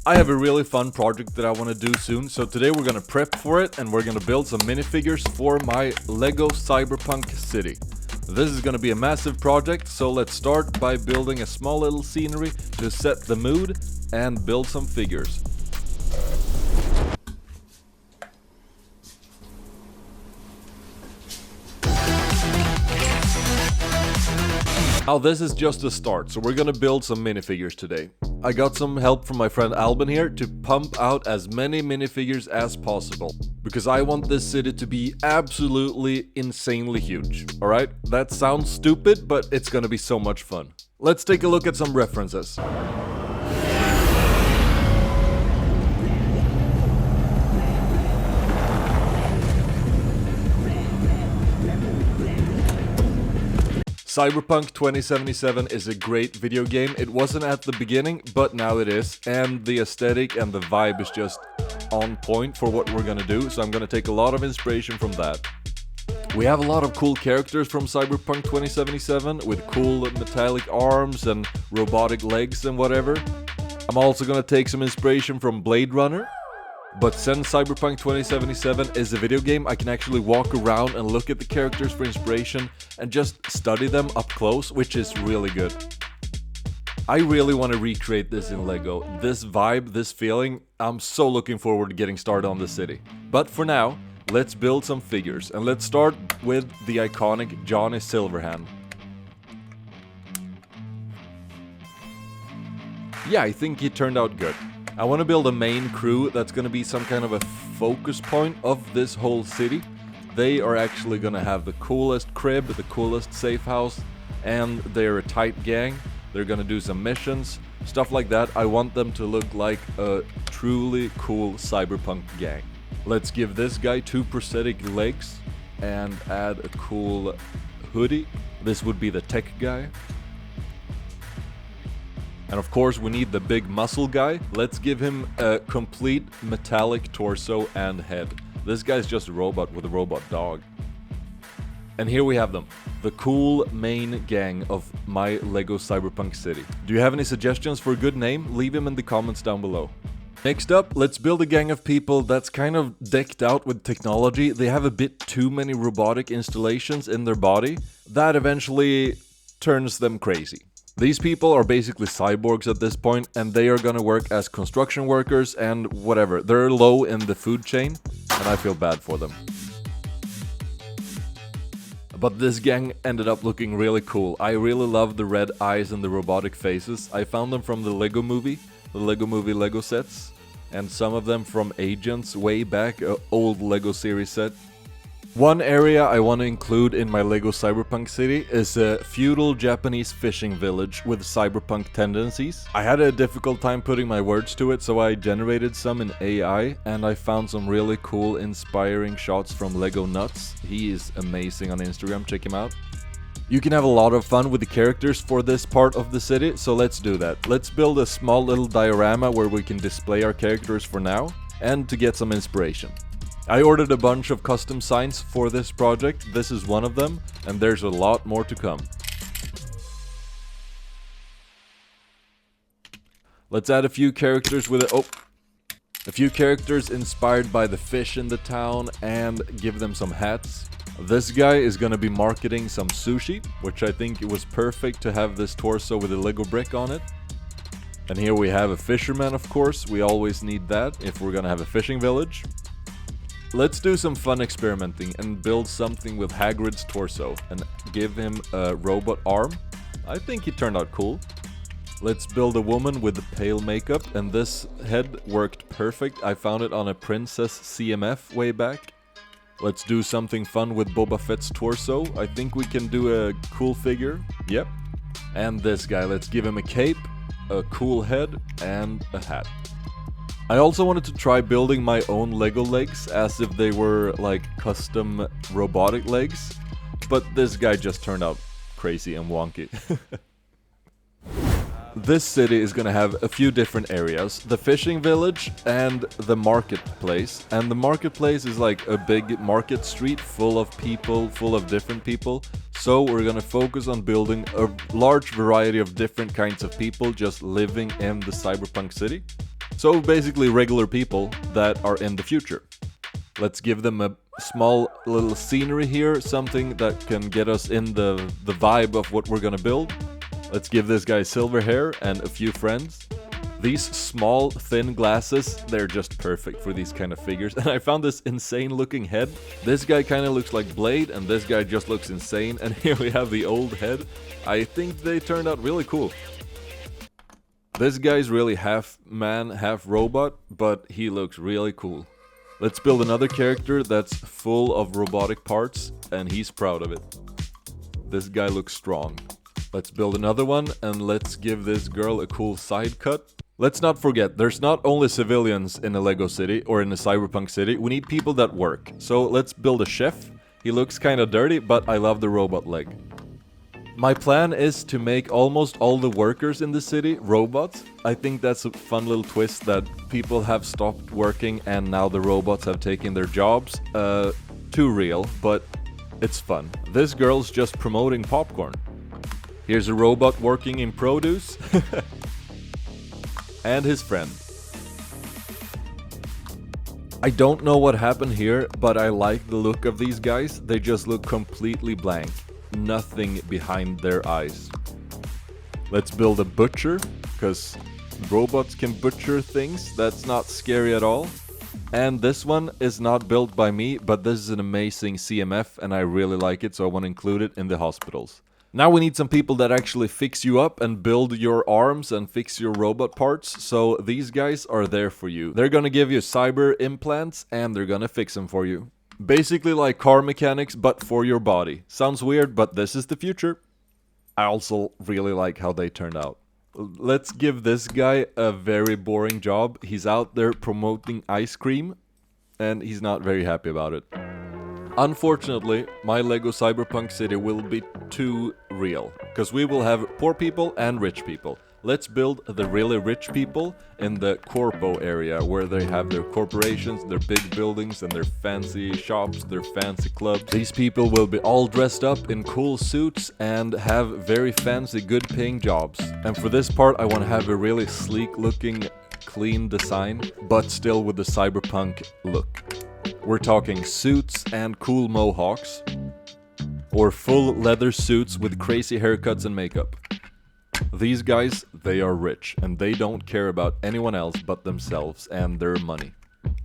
I have a really fun project that I want to do soon, so today we're gonna prep for it and we're gonna build some minifigures for my Lego Cyberpunk city. This is gonna be a massive project, so let's start by building a small little scenery to set the mood and build some figures. Now this is just a start, so we're gonna build some minifigures today. I got some help from my friend Albin here to pump out as many minifigures as possible, because I want this city to be absolutely insanely huge. Alright, that sounds stupid, but it's gonna be so much fun. Let's take a look at some references. Cyberpunk 2077 is a great video game. It wasn't at the beginning, but now it is, and the aesthetic and the vibe is just on point for what we're gonna do, so I'm gonna take a lot of inspiration from that. We have a lot of cool characters from Cyberpunk 2077 with cool metallic arms and robotic legs and whatever. I'm also gonna take some inspiration from Blade Runner. But since Cyberpunk 2077 is a video game, I can actually walk around and look at the characters for inspiration and just study them up close, which is really good. I really want to recreate this in Lego. This vibe, this feeling, I'm so looking forward to getting started on the city. But for now, let's build some figures, and let's start with the iconic Johnny Silverhand. Yeah, I think he turned out good. I want to build a main crew that's going to be some kind of a focus point of this whole city. They are actually going to have the coolest crib, the coolest safe house, and they're a tight gang. They're going to do some missions, stuff like that. I want them to look like a truly cool cyberpunk gang. Let's give this guy 2 prosthetic legs and add a cool hoodie. This would be the tech guy. And of course we need the big muscle guy. Let's give him a complete metallic torso and head. This guy's just a robot with a robot dog. And here we have them. The cool main gang of my Lego Cyberpunk city. Do you have any suggestions for a good name? Leave them in the comments down below. Next up, let's build a gang of people that's kind of decked out with technology. They have a bit too many robotic installations in their body. That eventually turns them crazy. These people are basically cyborgs at this point, and they are gonna work as construction workers and whatever. They're low in the food chain, and I feel bad for them. But this gang ended up looking really cool. I really love the red eyes and the robotic faces. I found them from the Lego movie Lego sets, and some of them from Agents way back, an old Lego series set. One area I want to include in my Lego Cyberpunk city is a feudal Japanese fishing village with cyberpunk tendencies. I had a difficult time putting my words to it, so I generated some in AI, and I found some really cool inspiring shots from Lego Nuts. He is amazing on Instagram, check him out. You can have a lot of fun with the characters for this part of the city, so let's do that. Let's build a small little diorama where we can display our characters for now, and to get some inspiration. I ordered a bunch of custom signs for this project. This is one of them, and there's a lot more to come. Let's add a few characters with it. A few characters inspired by the fish in the town and give them some hats. This guy is gonna be marketing some sushi, which I think it was perfect to have this torso with a Lego brick on it. And here we have a fisherman, of course. We always need that if we're gonna have a fishing village. Let's do some fun experimenting and build something with Hagrid's torso and give him a robot arm. I think he turned out cool. Let's build a woman with the pale makeup, and this head worked perfect. I found it on a Princess CMF way back. Let's do something fun with Boba Fett's torso. I think we can do a cool figure. Yep. And this guy, let's give him a cape, a cool head, and a hat. I also wanted to try building my own Lego legs as if they were like custom robotic legs, but this guy just turned out crazy and wonky. This city is gonna have a few different areas, the fishing village and the marketplace. And the marketplace is like a big market street full of people, full of different people. So we're gonna focus on building a large variety of different kinds of people just living in the cyberpunk city. So basically regular people that are in the future. Let's give them a small little scenery here, something that can get us in the vibe of what we're gonna build. Let's give this guy silver hair and a few friends. These small, thin glasses, they're just perfect for these kind of figures. And I found this insane looking head. This guy kind of looks like Blade, and this guy just looks insane. And here we have the old head. I think they turned out really cool. This guy's really half man, half robot, but he looks really cool. Let's build another character that's full of robotic parts, and he's proud of it. This guy looks strong. Let's build another one, and let's give this girl a cool side cut. Let's not forget, there's not only civilians in a Lego city or in a cyberpunk city, we need people that work. So let's build a chef. He looks kinda dirty, but I love the robot leg. My plan is to make almost all the workers in the city robots. I think that's a fun little twist that people have stopped working and now the robots have taken their jobs. Too real, but it's fun. This girl's just promoting popcorn. Here's a robot working in produce. And his friend. I don't know what happened here, but I like the look of these guys. They just look completely blank. Nothing behind their eyes. Let's build a butcher, because robots can butcher things. That's not scary at all. And this one is not built by me, but this is an amazing CMF and I really like it, so I want to include it in the hospitals. Now we need some people that actually fix you up and build your arms and fix your robot parts, so these guys are there for you. They're gonna give you cyber implants and they're gonna fix them for you. Basically like car mechanics, but for your body. Sounds weird, but this is the future. I also really like how they turned out. Let's give this guy a very boring job. He's out there promoting ice cream, and he's not very happy about it. Unfortunately, my Lego Cyberpunk city will be too real, because we will have poor people and rich people. Let's build the really rich people in the corpo area, where they have their corporations, their big buildings, and their fancy shops, their fancy clubs. These people will be all dressed up in cool suits and have very fancy, good-paying jobs. And for this part, I want to have a really sleek-looking, clean design, but still with the cyberpunk look. We're talking suits and cool mohawks, or full leather suits with crazy haircuts and makeup. These guys, they are rich, and they don't care about anyone else but themselves and their money.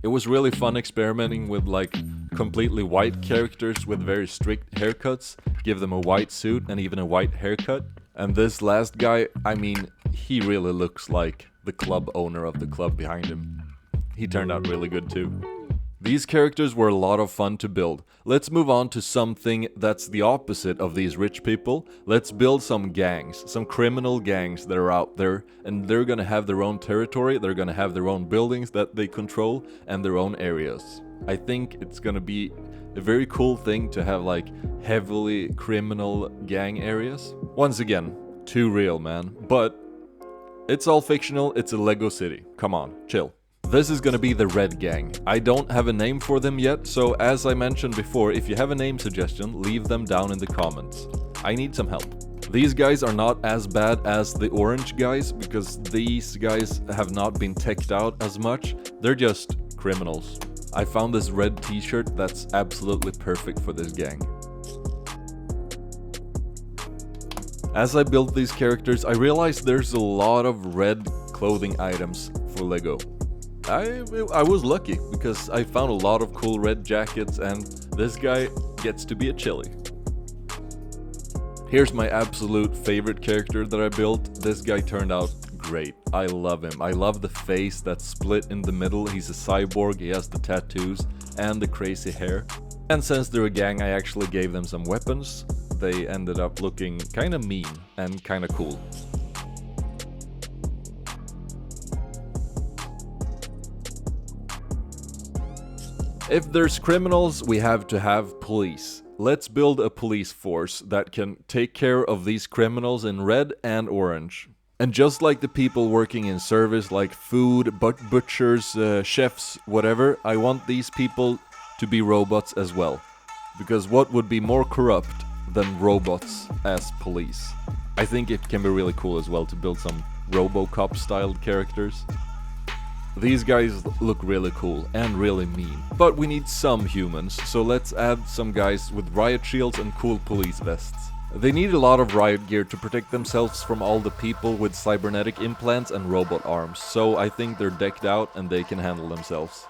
It was really fun experimenting with like completely white characters with very strict haircuts, give them a white suit and even a white haircut. And this last guy, I mean, he really looks like the club owner of the club behind him. He turned out really good too. These characters were a lot of fun to build. Let's move on to something that's the opposite of these rich people. Let's build some gangs, some criminal gangs that are out there, and they're gonna have their own territory, they're gonna have their own buildings that they control, and their own areas. I think it's gonna be a very cool thing to have like heavily criminal gang areas. Once again, too real, man. But it's all fictional, it's a Lego city. Come on, chill. This is gonna be the Red Gang. I don't have a name for them yet, so as I mentioned before, if you have a name suggestion, leave them down in the comments. I need some help. These guys are not as bad as the orange guys, because these guys have not been teched out as much. They're just criminals. I found this red t-shirt that's absolutely perfect for this gang. As I built these characters, I realized there's a lot of red clothing items for Lego. I was lucky, because I found a lot of cool red jackets, and this guy gets to be a chili. Here's my absolute favorite character that I built. This guy turned out great. I love him. I love the face that's split in the middle. He's a cyborg, he has the tattoos and the crazy hair. And since they're a gang, I actually gave them some weapons. They ended up looking kinda mean and kinda cool. If there's criminals, we have to have police. Let's build a police force that can take care of these criminals in red and orange. And just like the people working in service, like food, butchers, chefs, whatever, I want these people to be robots as well. Because what would be more corrupt than robots as police? I think it can be really cool as well to build some RoboCop-styled characters. These guys look really cool and really mean. But we need some humans, so let's add some guys with riot shields and cool police vests. They need a lot of riot gear to protect themselves from all the people with cybernetic implants and robot arms, so I think they're decked out and they can handle themselves.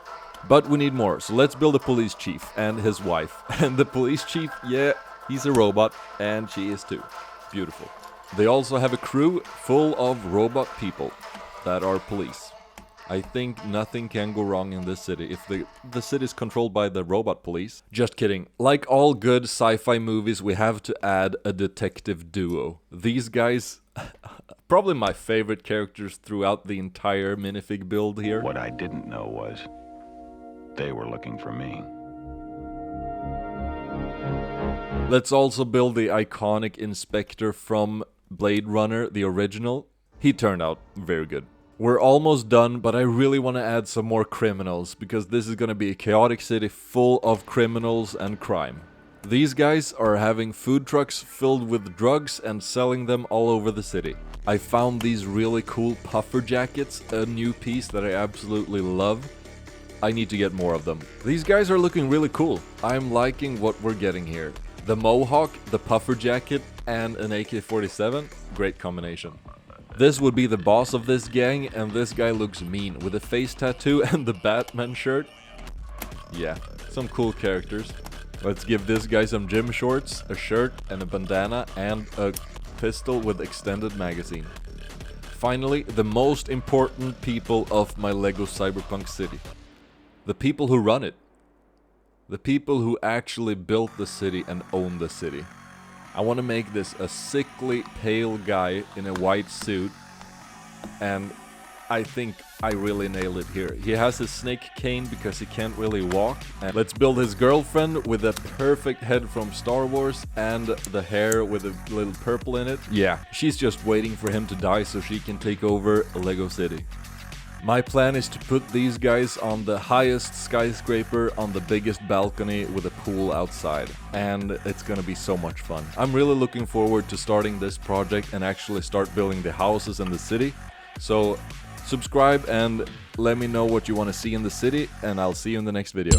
But we need more, so let's build a police chief and his wife. And the police chief, yeah, he's a robot, and she is too. Beautiful. They also have a crew full of robot people that are police. I think nothing can go wrong in this city if the city is controlled by the robot police. Just kidding. Like all good sci-fi movies, we have to add a detective duo. These guys, probably my favorite characters throughout the entire minifig build here. What I didn't know was they were looking for me. Let's also build the iconic inspector from Blade Runner, the original. He turned out very good. We're almost done, but I really want to add some more criminals, because this is going to be a chaotic city full of criminals and crime. These guys are having food trucks filled with drugs and selling them all over the city. I found these really cool puffer jackets, a new piece that I absolutely love. I need to get more of them. These guys are looking really cool. I'm liking what we're getting here. The mohawk, the puffer jacket, and an AK-47, great combination. This would be the boss of this gang, and this guy looks mean with a face tattoo and the Batman shirt. Yeah, some cool characters. Let's give this guy some gym shorts, a shirt and a bandana, and a pistol with extended magazine. Finally, the most important people of my Lego Cyberpunk city. The people who run it. The people who actually built the city and own the city. I want to make this a sickly, pale guy in a white suit, and I think I really nailed it here. He has his snake cane because he can't really walk. And let's build his girlfriend with a perfect head from Star Wars and the hair with a little purple in it. Yeah, she's just waiting for him to die so she can take over Lego City. My plan is to put these guys on the highest skyscraper on the biggest balcony with a pool outside. And it's gonna be so much fun. I'm really looking forward to starting this project and actually start building the houses in the city. So subscribe and let me know what you want to see in the city, and I'll see you in the next video.